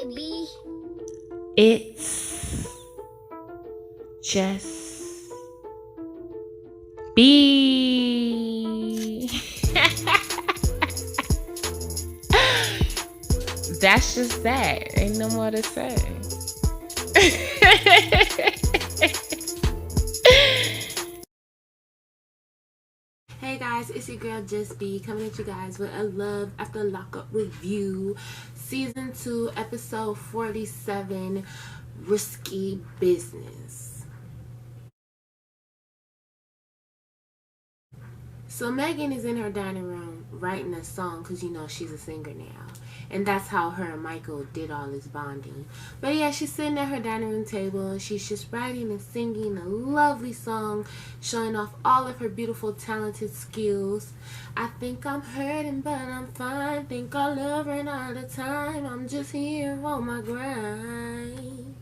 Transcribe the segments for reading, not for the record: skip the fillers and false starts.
baby. It's just be. That's just that. Ain't no more to say. Hey guys, it's your girl JustzBEE coming at you guys with a Love After Lockup review, season 2, episode 47, Risky Business. So Megan is in her dining room writing a song because you know she's a singer now. And that's how her and Michael did all this bonding. But yeah, she's sitting at her dining room table and she's just writing and singing a lovely song, showing off all of her beautiful, talented skills. I think I'm hurting, but I'm fine. Think I love her all the time. I'm just here on my grind.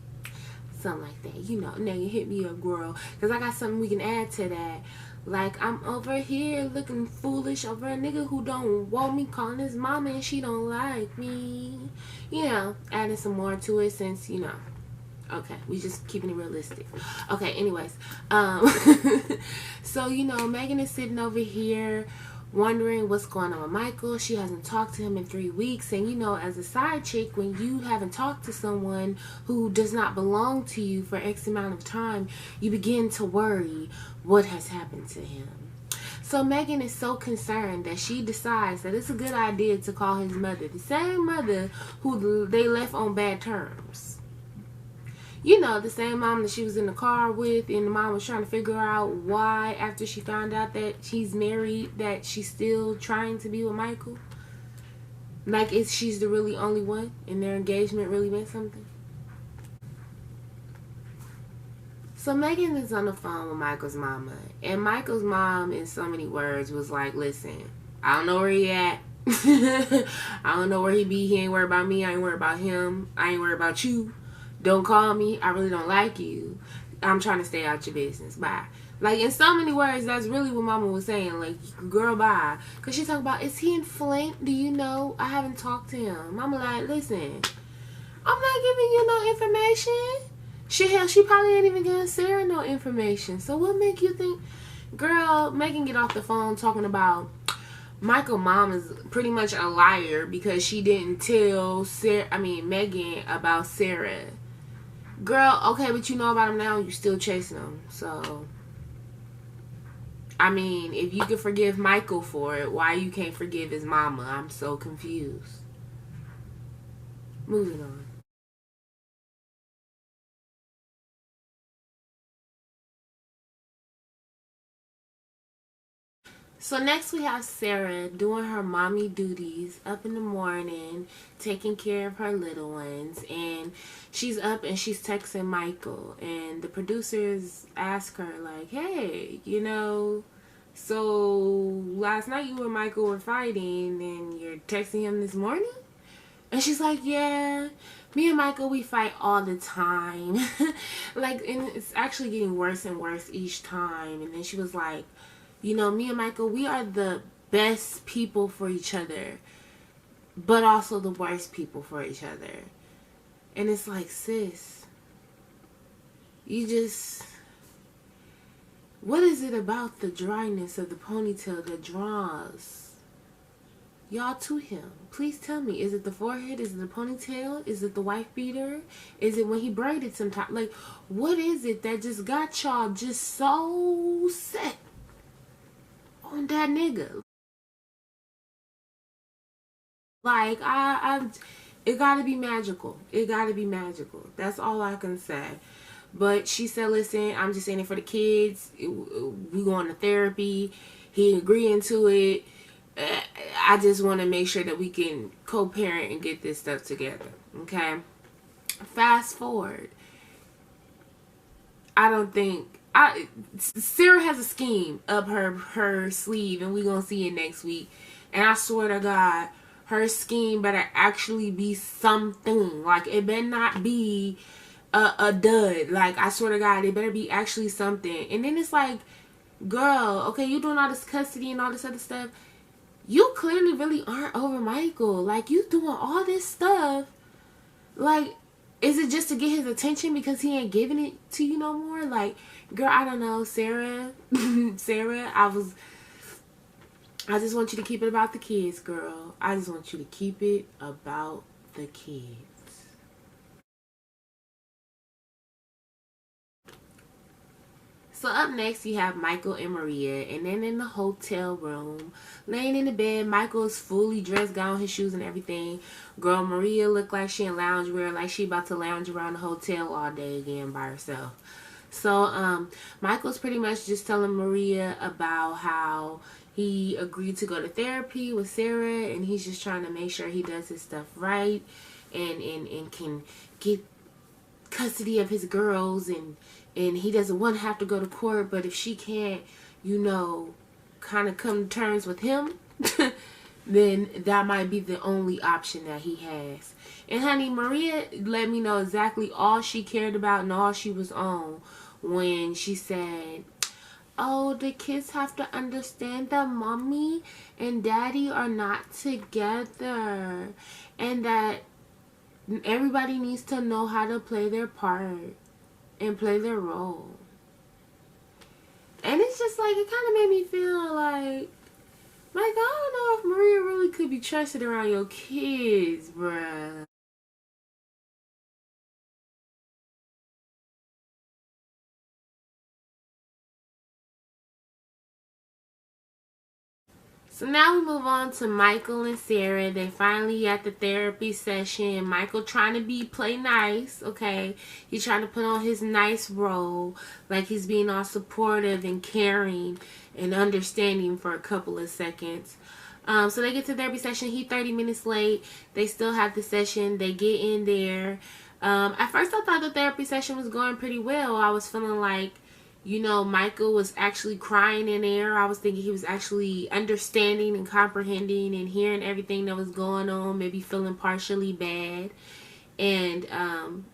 Something like that. You know, now you hit me up, girl. Because I got something we can add to that. Like, I'm over here looking foolish over a nigga who don't want me, calling his mama and she don't like me. You know, adding some more to it since, you know. Okay, we just keeping it realistic. Okay, anyways. So, you know, Megan is sitting over here wondering what's going on with Michael. She hasn't talked to him in 3 weeks. And, you know, as a side chick, when you haven't talked to someone who does not belong to you for X amount of time, you begin to worry what has happened to him. So Megan is so concerned that she decides that it's a good idea to call his mother, the same mother who they left on bad terms. You know, the same mom that she was in the car with, and the mom was trying to figure out why, after she found out that she's married, that she's still trying to be with Michael. Like, she's the really only one, and their engagement really meant something. So Megan is on the phone with Michael's mama, and Michael's mom, in so many words, was like, listen, I don't know where he at. I don't know where he be. He ain't worried about me. I ain't worried about him. I ain't worried about you. Don't call me. I really don't like you. I'm trying to stay out your business. Bye. Like, in so many words, that's really what mama was saying. Like, girl, bye. Because she talking about, is he in Flint? Do you know? I haven't talked to him. Mama like, listen, I'm not giving you no information. She probably ain't even giving Sarah no information. So what make you think? Girl, Megan get off the phone talking about Michael's mom is pretty much a liar because she didn't tell Megan about Sarah. Girl, okay, but you know about him now, you still chasing him. So, I mean, if you can forgive Michael for it, why you can't forgive his mama? I'm so confused. Moving on. So next we have Sarah doing her mommy duties, up in the morning, taking care of her little ones, and she's up and she's texting Michael, and the producers ask her like, hey, you know, so last night you and Michael were fighting and you're texting him this morning? And she's like, yeah, me and Michael, we fight all the time. Like, and it's actually getting worse and worse each time. And then she was like, you know, me and Michael, we are the best people for each other, but also the worst people for each other. And it's like, sis, you just, what is it about the dryness of the ponytail that draws y'all to him? Please tell me. Is it the forehead? Is it the ponytail? Is it the wife beater? Is it when he braided sometimes? Like, what is it that just got y'all just so set on that nigga? Like, it gotta be magical. It gotta be magical. That's all I can say. But she said, listen, I'm just saying it for the kids. We going to therapy. He agreeing to it. I just want to make sure that we can co-parent and get this stuff together. Okay? Fast forward. I don't think... Sarah has a scheme up her sleeve, and we're going to see it next week. And I swear to God, her scheme better actually be something. Like, it better not be a dud. Like, I swear to God, it better be actually something. And then it's like, girl, okay, you doing all this custody and all this other stuff. You clearly really aren't over Michael. Like, you doing all this stuff Like, is it just to get his attention because he ain't giving it to you no more? Like, girl, I don't know, Sarah. Sarah, I just want you to keep it about the kids, girl. I just want you to keep it about the kids. So up next, you have Michael and Maria, and then in the hotel room, laying in the bed, Michael is fully dressed, got on his shoes and everything. Girl, Maria looked like she in loungewear, like she about to lounge around the hotel all day again by herself. So, Michael's pretty much just telling Maria about how he agreed to go to therapy with Sarah, and he's just trying to make sure he does his stuff right, and can get custody of his girls, and he doesn't want to have to go to court, but if she can't, you know, kind of come to terms with him, then that might be the only option that he has. And honey, Maria let me know exactly all she cared about and all she was on when she said, oh, the kids have to understand that mommy and daddy are not together, and that everybody needs to know how to play their part and play their role. And it's just like, it kind of made me feel like I don't know if Maria really could be trusted around your kids, bruh. So now we move on to Michael and Sarah. They finally at the therapy session. Michael trying to play nice, okay? He's trying to put on his nice role, like he's being all supportive and caring and understanding for a couple of seconds. So they get to the therapy session. He 30 minutes late. They still have the session. They get in there. At first I thought the therapy session was going pretty well. I was feeling like, you know, Michael was actually crying in there. I was thinking he was actually understanding and comprehending and hearing everything that was going on, maybe feeling partially bad. And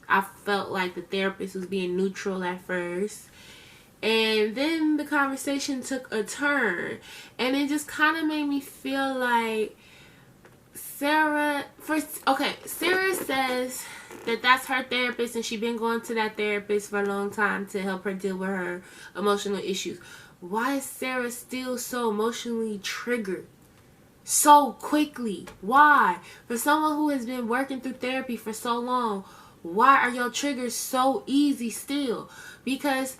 I felt like the therapist was being neutral at first. And then the conversation took a turn. And it just kind of made me feel like Sarah says that that's her therapist and she's been going to that therapist for a long time to help her deal with her emotional issues. Why is Sarah still so emotionally triggered so quickly? Why? For someone who has been working through therapy for so long, why are your triggers so easy still? Because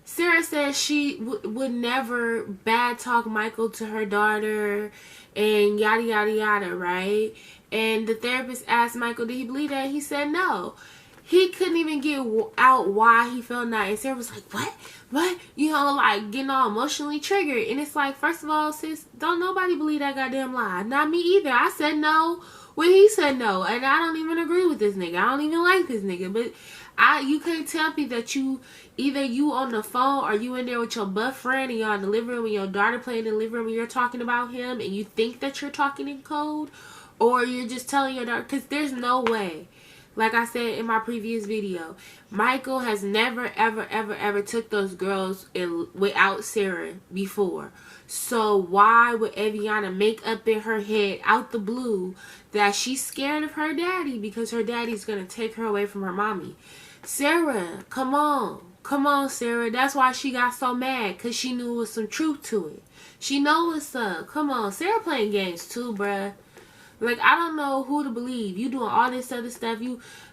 Sarah says she would never bad talk Michael to her daughter and yada yada yada, right? And the therapist asked Michael, did he believe that? He said no. He couldn't even get out why he felt that. And Sarah was like, what? You know, like getting all emotionally triggered. And it's like, first of all, sis, don't nobody believe that goddamn lie. Not me either. I said no when he said no. And I don't even agree with this nigga. I don't even like this nigga. But you can't tell me that either you on the phone or you in there with your butt friend and you're in the living room and your daughter playing in the living room and you're talking about him and you think that you're talking in code, or you're just telling your daughter, because there's no way. Like I said in my previous video, Michael has never, ever, ever, ever took those girls without Sarah before. So why would Eviana make up in her head out the blue that she's scared of her daddy because her daddy's going to take her away from her mommy? Sarah, come on. Come on, Sarah. That's why she got so mad, because she knew there was some truth to it. She knows what's up. Come on. Sarah playing games too, bruh. Like, I don't know who to believe. You doing all this other stuff.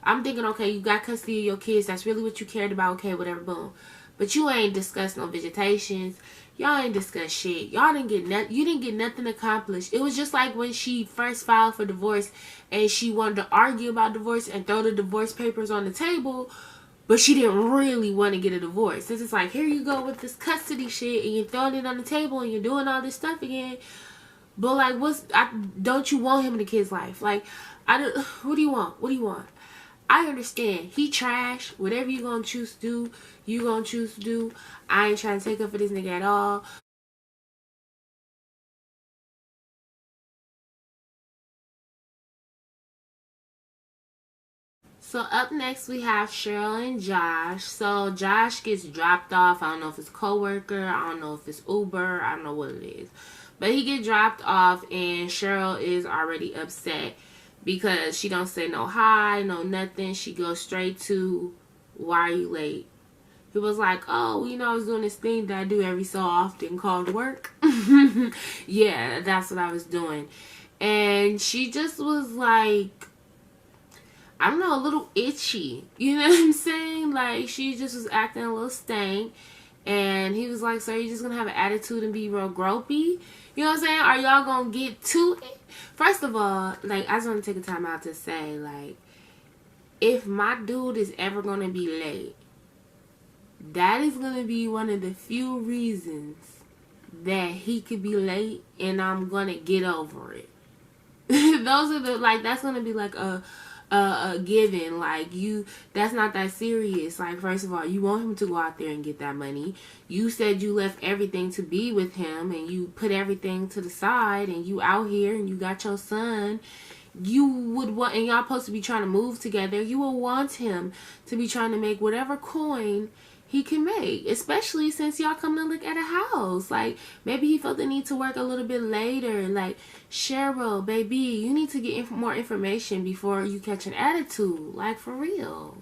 I'm thinking, okay, you got custody of your kids. That's really what you cared about. Okay, whatever, boom. But you ain't discussed no visitations. Y'all ain't discussed shit. Y'all didn't get nothing. You didn't get nothing accomplished. It was just like when she first filed for divorce and she wanted to argue about divorce and throw the divorce papers on the table, but she didn't really want to get a divorce. It's just like, here you go with this custody shit and you're throwing it on the table and you're doing all this stuff again. But like, don't you want him in the kid's life? Like, what do you want? What do you want? I understand. He trash. Whatever you gonna choose to do, you gonna choose to do. I ain't trying to take up for this nigga at all. So up next we have Cheryl and Josh. So Josh gets dropped off. I don't know if it's coworker. I don't know if it's Uber. I don't know what it is. But he gets dropped off and Cheryl is already upset because she don't say no hi, no nothing. She goes straight to, why are you late? He was like, oh, you know, I was doing this thing that I do every so often called work. Yeah, that's what I was doing. And she just was like, I don't know, a little itchy. You know what I'm saying? Like, she just was acting a little stank. And he was like, so you're just going to have an attitude and be real gropey? You know what I'm saying? Are y'all going to get to it? First of all, like, I just want to take a time out to say, like, if my dude is ever going to be late, that is going to be one of the few reasons that he could be late, and I'm going to get over it. Those are the, like, that's going to be like a given. Like, that's not that serious. Like, first of all, you want him to go out there and get that money. You said you left everything to be with him, and you put everything to the side, and you out here, and you got your son. You would want, and y'all supposed to be trying to move together, you would want him to be trying to make whatever coin he can make, especially since y'all come to look at a house. Like, maybe he felt the need to work a little bit later. Like, Cheryl, baby, you need to get more information before you catch an attitude. Like, for real.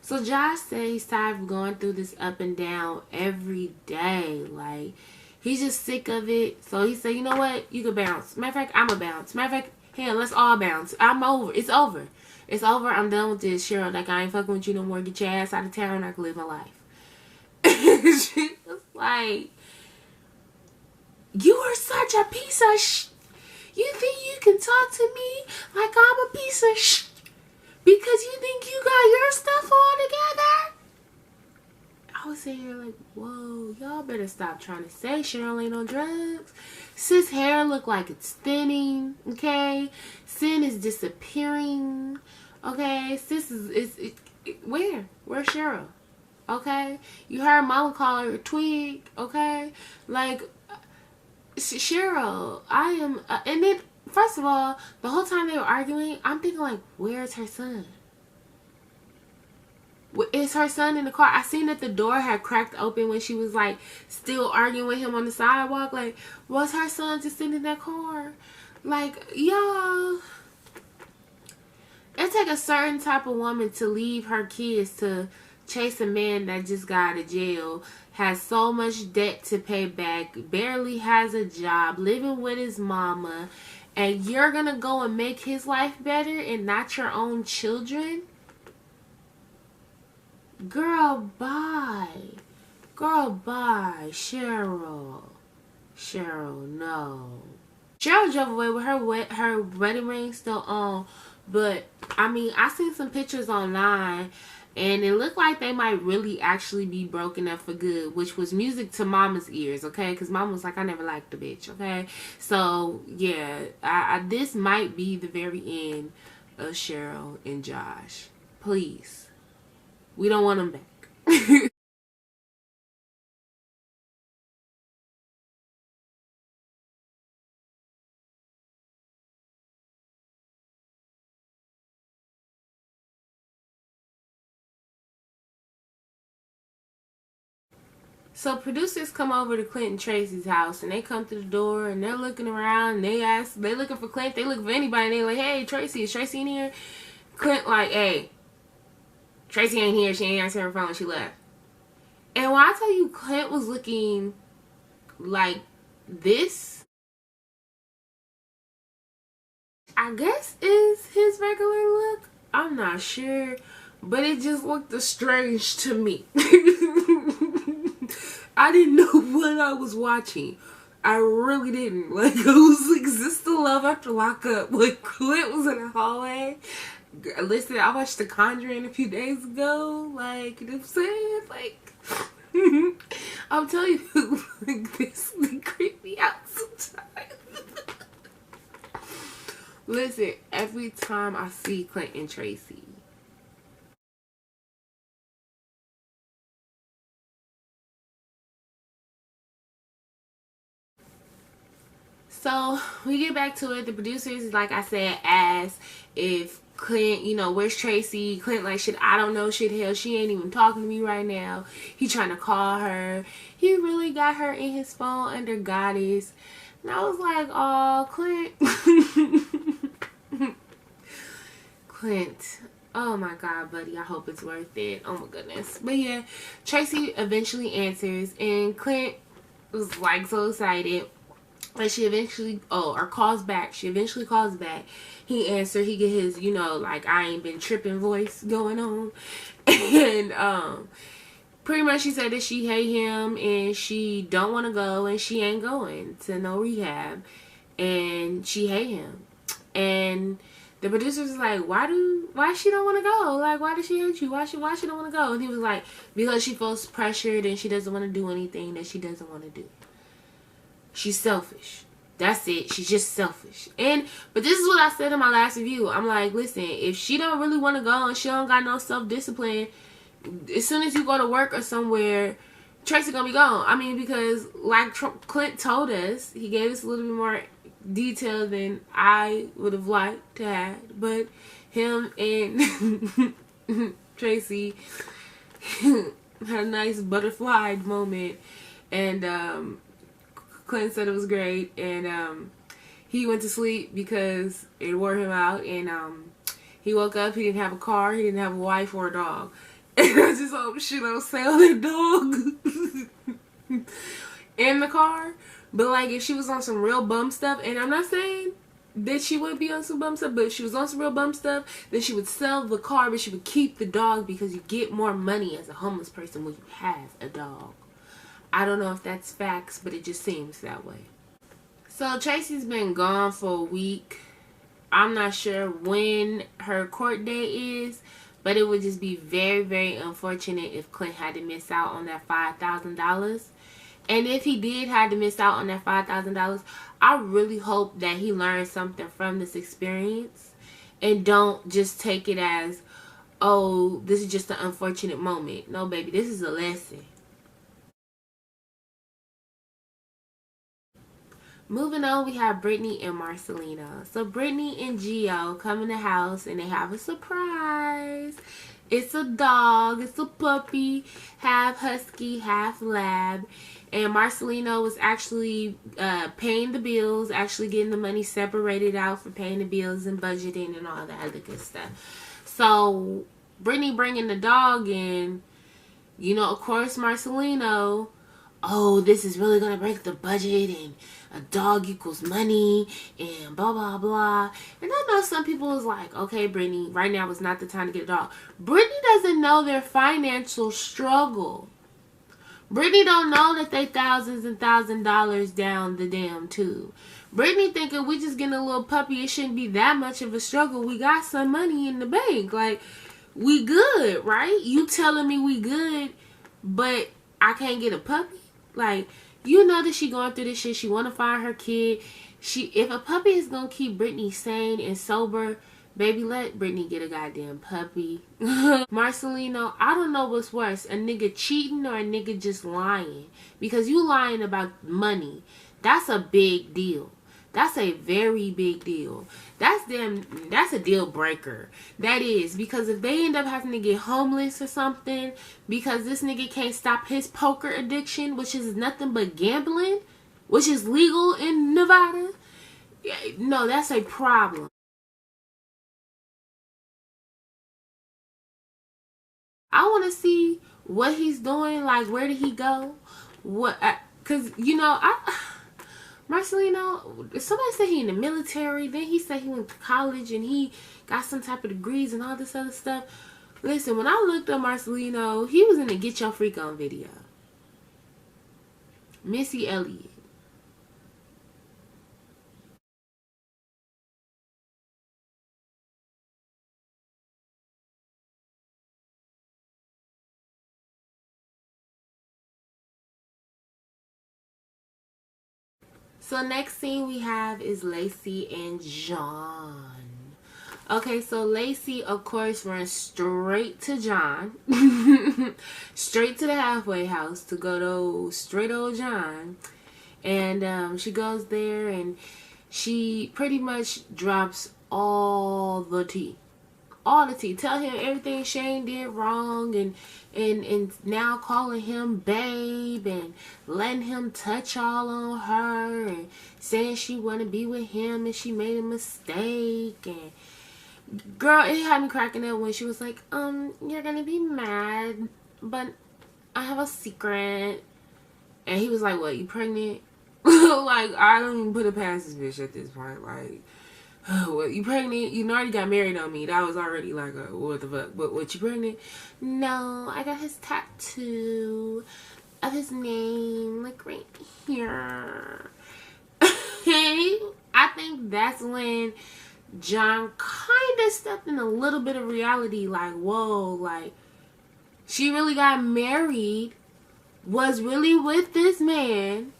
So Josh said he's tired of going through this up and down every day. Like, he's just sick of it. So he said, you know what? You can bounce. Matter of fact, I'm a bounce. Matter of fact, hell, let's all bounce. I'm over. It's over. It's over. I'm done with this, Cheryl. Like, I ain't fucking with you no more. Get your ass out of town. I can live my life. She was like, you are such a piece of You think you can talk to me like I'm a piece of because you think you got your stuff all together? I was sitting here like, whoa, y'all better stop trying to say Cheryl ain't on drugs. Sis' hair look like it's thinning, okay? Sin is disappearing, okay? Sis where's Cheryl, okay? You heard mama call her a twig, okay? Like, Cheryl, I am, and then, first of all, the whole time they were arguing, I'm thinking like, where's her son? Is her son in the car? I seen that the door had cracked open when she was like still arguing with him on the sidewalk. Like, was her son just sitting in that car? Like, y'all, it take a certain type of woman to leave her kids to chase a man that just got out of jail, has so much debt to pay back, barely has a job, living with his mama, and you're gonna go and make his life better and not your own children? Girl, bye. Girl, bye. Cheryl, no. Cheryl drove away with her wedding ring still on. But, I mean, I seen some pictures online, and it looked like they might really actually be broken up for good, which was music to mama's ears, okay? Because mama was like, I never liked the bitch, okay? So, yeah, this might be the very end of Cheryl and Josh. Please. We don't want them back. So producers come over to Clint and Tracie's house, and they come to the door, and they're looking around, and they looking for Clint, they looking for anybody, and they like, hey, Tracie, is Tracie in here? Clint like, hey, Tracie ain't here, she ain't answering her phone, she left. And when I tell you Clint was looking like this, I guess is his regular look. I'm not sure, but it just looked strange to me. I didn't know what I was watching. I really didn't. Like, I was like, is this the love after lockup? Like, Clint was in the hallway. Listen, I watched The Conjuring a few days ago. Like, you know what I'm saying? Like, I'm telling you, like, this creep me out sometimes. Listen, every time I see Clint and Tracie, so we get back to it. The producers, like I said, asked if Clint, you know, where's Tracie? Clint like, shit, I don't know, shit, hell, she ain't even talking to me right now. He trying to call her. He really got her in his phone under Goddess. And I was like, oh, Clint. Clint. Oh my god, buddy. I hope it's worth it. Oh my goodness. But yeah, Tracie eventually answers, and Clint was like so excited. And she eventually, or calls back. She eventually calls back. He answered. He get his, you know, like, I ain't been tripping voice going on. And pretty much she said that she hate him and she don't want to go and she ain't going to no rehab. And she hate him. And the producers was like, why she don't want to go? Like, why does she hate you? Why she don't want to go? And he was like, because she feels pressured and she doesn't want to do anything that she doesn't want to do. She's selfish. That's it. She's just selfish. But this is what I said in my last review. I'm like, listen, if she don't really want to go and she don't got no self-discipline, as soon as you go to work or somewhere, Tracie gonna be gone. I mean, because like Clint told us, he gave us a little bit more detail than I would have liked to have. But him and Tracie had a nice butterfly moment. And Clint said it was great, and he went to sleep because it wore him out, and he woke up, he didn't have a car, he didn't have a wife or a dog. And I just hope she don't sell that dog in the car. But like, if she was on some real bum stuff, and I'm not saying that she would be on some bum stuff, but if she was on some real bum stuff, then she would sell the car, but she would keep the dog, because you get more money as a homeless person when you have a dog. I don't know if that's facts, but it just seems that way. So Tracie's been gone for a week. I'm not sure when her court date is, but it would just be very, very unfortunate if Clint had to miss out on that $5,000. And if he did have to miss out on that $5,000, I really hope that he learned something from this experience and don't just take it as, oh, this is just an unfortunate moment. No, baby, this is a lesson. Moving on, we have Brittany and Marcelino. So Brittany and Gio come in the house and they have a surprise. It's a dog. It's a puppy. Half husky, half lab. And Marcelino was actually paying the bills, actually getting the money separated out for paying the bills and budgeting and all that other good stuff. So Brittany bringing the dog in, you know, of course Marcelino, oh, this is really going to break the budget and a dog equals money and blah, blah, blah. And I know some people is like, okay, Brittany, right now is not the time to get a dog. Brittany doesn't know their financial struggle. Brittany don't know that they thousands and $1,000 down the damn tube. Brittany thinking we just getting a little puppy, it shouldn't be that much of a struggle. We got some money in the bank. Like, we good, right? You telling me we good, but I can't get a puppy? Like, you know that she going through this shit. She want to find her kid. If a puppy is going to keep Brittany sane and sober, baby, let Brittany get a goddamn puppy. Marcelino, I don't know what's worse, a nigga cheating or a nigga just lying. Because you lying about money. That's a big deal. That's a very big deal. That's a deal breaker. That is. Because if they end up having to get homeless or something because this nigga can't stop his poker addiction, which is nothing but gambling, which is legal in Nevada, no, that's a problem. I want to see what he's doing. Like, where did he go? Because, you know, Marcelino, somebody said he in the military. Then he said he went to college and he got some type of degrees and all this other stuff. Listen, when I looked up Marcelino, he was in the Get Your Freak On video. Missy Elliott. So next scene we have is Lacey and John. Okay, so Lacey, of course, runs straight to John. Straight to the halfway house to go to straight old John. And she goes there and she pretty much drops all the tea. All the tea. Tell him everything Shane did wrong and now calling him babe and letting him touch all on her and saying she want to be with him and she made a mistake. And Girl, it had me cracking up when she was like, you're gonna be mad, but I have a secret. And he was like, what, you pregnant? Like, I don't even put it past this bitch at this point. Like, what, you pregnant? You already got married on me. That was already like, what the fuck? But what, you pregnant? No, I got his tattoo of his name, like, right here. I think that's when John kind of stepped in a little bit of reality. Like, whoa, like, she really got married, was really with this man,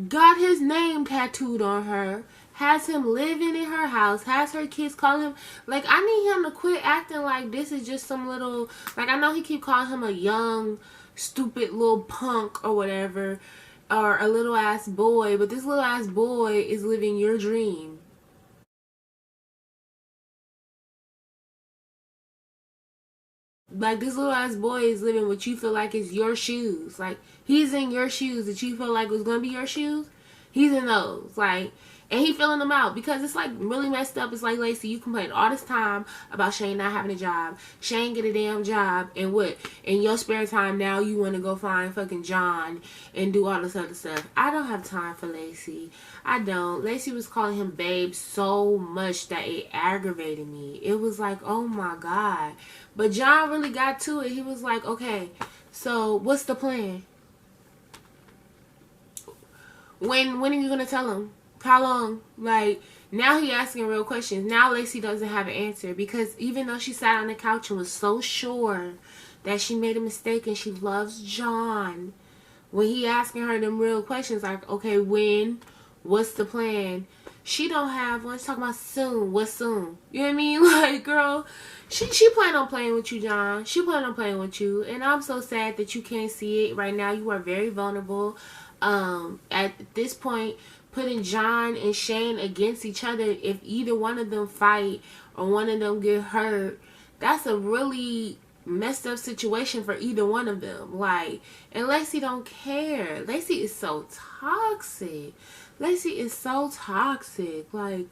got his name tattooed on her, has him living in her house, has her kids call him, like, I need him to quit acting like this is just some little, like, I know he keep calling him a young, stupid little punk or whatever, or a little ass boy, but this little ass boy is living your dream. Like, this little ass boy is living what you feel like is your shoes. Like, he's in your shoes that you feel like was gonna be your shoes. He's in those. Like, and he filling them out because it's like really messed up. It's like, Lacey, you complain all this time about Shane not having a job. Shane get a damn job, and what? In your spare time now you want to go find fucking John and do all this other stuff. I don't have time for Lacey. I don't. Lacey was calling him babe so much that it aggravated me. It was like, oh my God. But John really got to it. He was like, okay, so what's the plan? When are you going to tell him? How long? Like, now he asking real questions. Now Lacey doesn't have an answer because even though she sat on the couch and was so sure that she made a mistake and she loves John, when he asking her them real questions like, okay, when? What's the plan? She don't have one. She's talking about soon. What's soon? You know what I mean? Like, girl, she plan on playing with you, John. She plan on playing with you. And I'm so sad that you can't see it right now. You are very vulnerable. At this point, putting John and Shane against each other, if either one of them fight or one of them get hurt, that's a really messed up situation for either one of them. Like, and Lacey don't care. Lacey is so toxic. Lacey is so toxic. Like,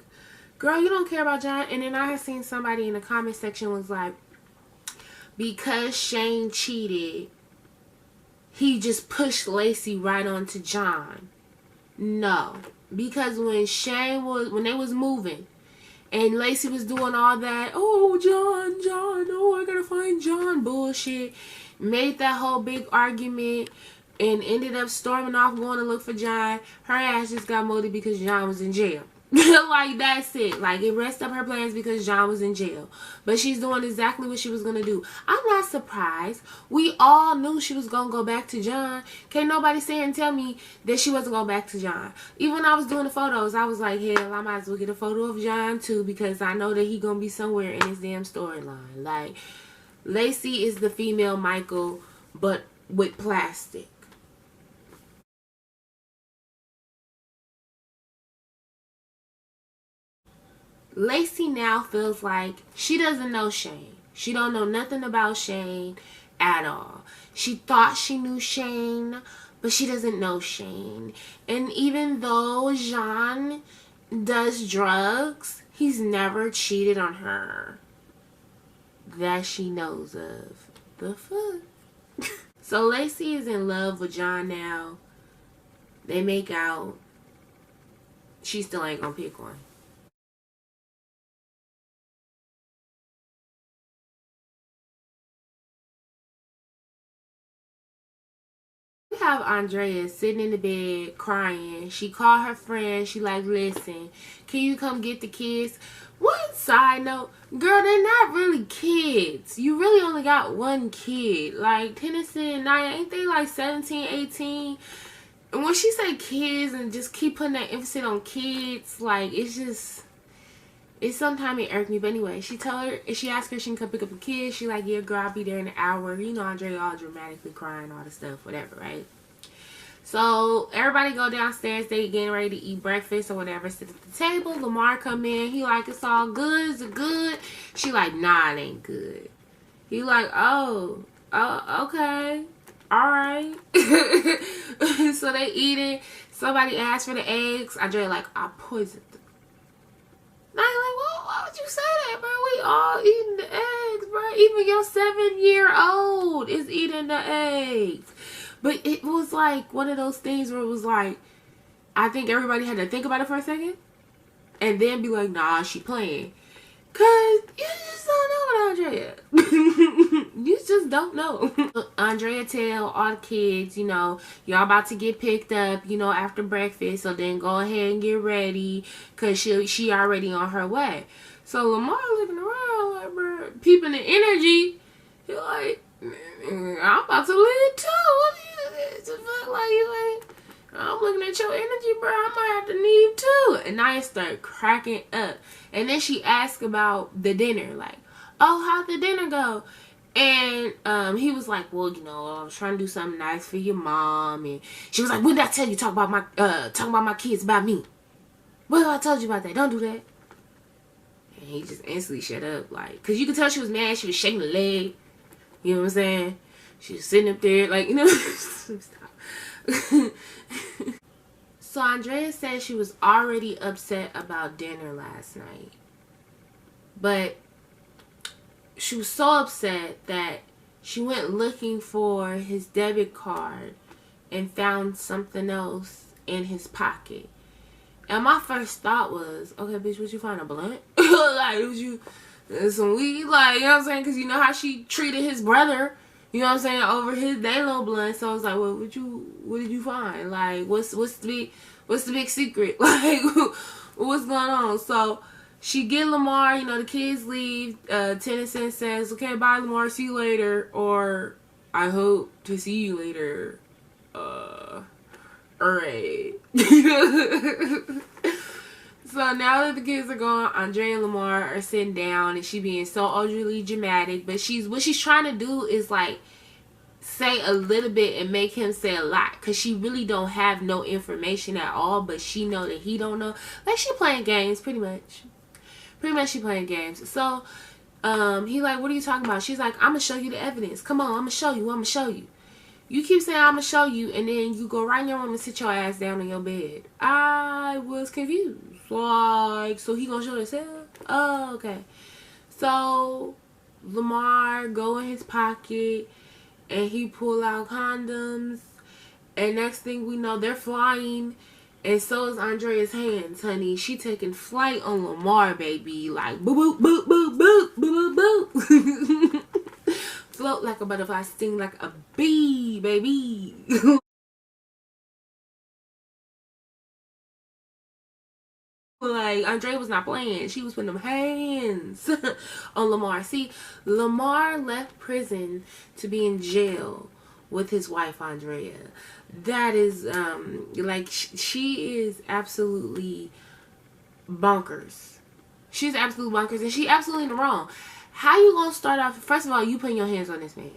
girl, you don't care about John. And then I had seen somebody in the comment section was like, because Shane cheated, he just pushed Lacey right onto John. No, because when they was moving and Lacey was doing all that, oh, John, oh, I gotta find John bullshit, made that whole big argument and ended up storming off going to look for John, her ass just got molded because John was in jail. Like, that's it. Like, it messed up her plans because John was in jail. But she's doing exactly what she was going to do. I'm not surprised. We all knew she was going to go back to John. Can't nobody sit here and tell me that she wasn't going back to John. Even when I was doing the photos, I was like, hell, I might as well get a photo of John too because I know that he going to be somewhere in his damn storyline. Like, Lacey is the female Michael, but with plastic. Lacey now feels like she doesn't know Shane. She don't know nothing about Shane at all. She thought she knew Shane, but she doesn't know Shane. And even though Jean does drugs, he's never cheated on her that she knows of. The fuck? So Lacey is in love with John now. They make out. She still ain't gonna pick one. We have Andrea sitting in the bed crying. She called her friend. She like, listen, can you come get the kids? One side note, girl, they're not really kids. You really only got one kid. Like, Tennyson and Naya, ain't they like 17, 18? And when she say kids and just keep putting that emphasis on kids, like, it's just, it's sometimes it irked me. But anyway, she asked her if she can come pick up the kids. She like, yeah, girl, I'll be there in an hour. You know, Andrea all dramatically crying, all the stuff, whatever, right? So everybody go downstairs. They getting ready to eat breakfast or whatever. Sit at the table. Lamar come in. He like, it's all good. Is it good? She like, nah, it ain't good. He like, oh, okay. All right. So they eat it. Somebody asked for the eggs. Andrea like, I poisoned them. Now you're like, would you say that, bro? We all eating the eggs, bro. Even your 7-year-old is eating the eggs. But it was like one of those things where it was like, I think everybody had to think about it for a second and then be like, nah, she playing. Cause you just don't know what Andrea. You just don't know. Andrea tell all the kids, you know, y'all about to get picked up, you know, after breakfast. So then go ahead and get ready, cause she already on her way. So Lamar looking around like, bro, peeping the energy. He like, I'm about to leave too. What you just feel like you ain't? I'm looking at your energy, bro. I might have to leave too. And I start cracking up. And then she asked about the dinner, like, oh, how'd the dinner go? And he was like, well, you know, I was trying to do something nice for your mom. And she was like, what did I tell you? Talking about my kids, about me. What I told you about that? Don't do that. And he just instantly shut up, like, cause you could tell she was mad. She was shaking the leg. You know what I'm saying? She was sitting up there, like, you know. Stop. So Andrea said she was already upset about dinner last night, but she was so upset that she went looking for his debit card and found something else in his pocket. And my first thought was, okay, bitch, what you find, a blunt? Like, was you some weed? Like, you know what I'm saying? Because you know how she treated his brother, you know what I'm saying, over his day little blunt. So I was like, well, what did you find? Like, what's the big secret? Like, what's going on? So she get Lamar, you know, the kids leave. Tennyson says, okay, bye, Lamar, see you later. Or, I hope to see you later. Alright. So now that the kids are gone, Andrea and Lamar are sitting down and she being so overly dramatic. But what she's trying to do is like say a little bit and make him say a lot, because she really don't have no information at all, but she know that he don't know. Like, she playing games pretty much she playing games. So he like, what are you talking about? She's like, I'm gonna show you the evidence. Come on, I'm gonna show you. You keep saying I'm gonna show you, and then you go right in your room and sit your ass down in your bed. I was confused. Like, so he gonna show himself? Oh, okay. So Lamar go in his pocket and he pull out condoms, and next thing we know, they're flying, and so is Andrea's hands, honey. She taking flight on Lamar, baby. Like, boop, boop, boop, boop, boop, boop, boop. Float like a butterfly, sting like a bee, baby. Like, Andrea was not playing. She was putting them hands on Lamar. See, Lamar left prison to be in jail with his wife, Andrea. That is, like, she is absolutely bonkers. She's absolutely bonkers, and she absolutely in the wrong. How you gonna start off? First of all, you putting your hands on this man,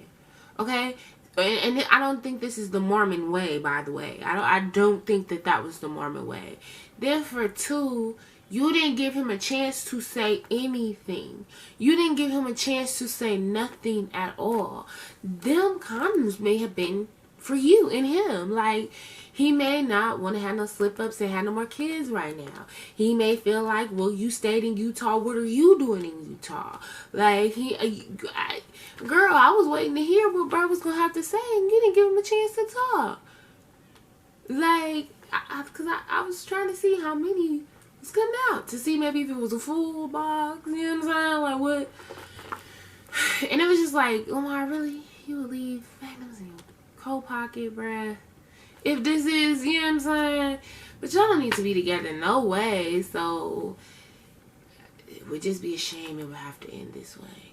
okay? And I don't think this is the Mormon way, by the way. I don't think that was the Mormon way. Then for two, you didn't give him a chance to say anything. You didn't give him a chance to say nothing at all. Them condoms may have been for you and him. Like, he may not want to have no slip-ups and have no more kids right now. He may feel like, well, you stayed in Utah. What are you doing in Utah? Like, girl, I was waiting to hear what bro was going to have to say, and you didn't give him a chance to talk. Like, because I was trying to see how many was coming out, to see maybe if it was a full box, you know what I'm saying? Like, what? And it was just like, Lamar, really? You would leave magnums in your coat pocket, bruh? If this is, you know what I'm saying? But y'all don't need to be together, no way. So it would just be a shame it would have to end this way.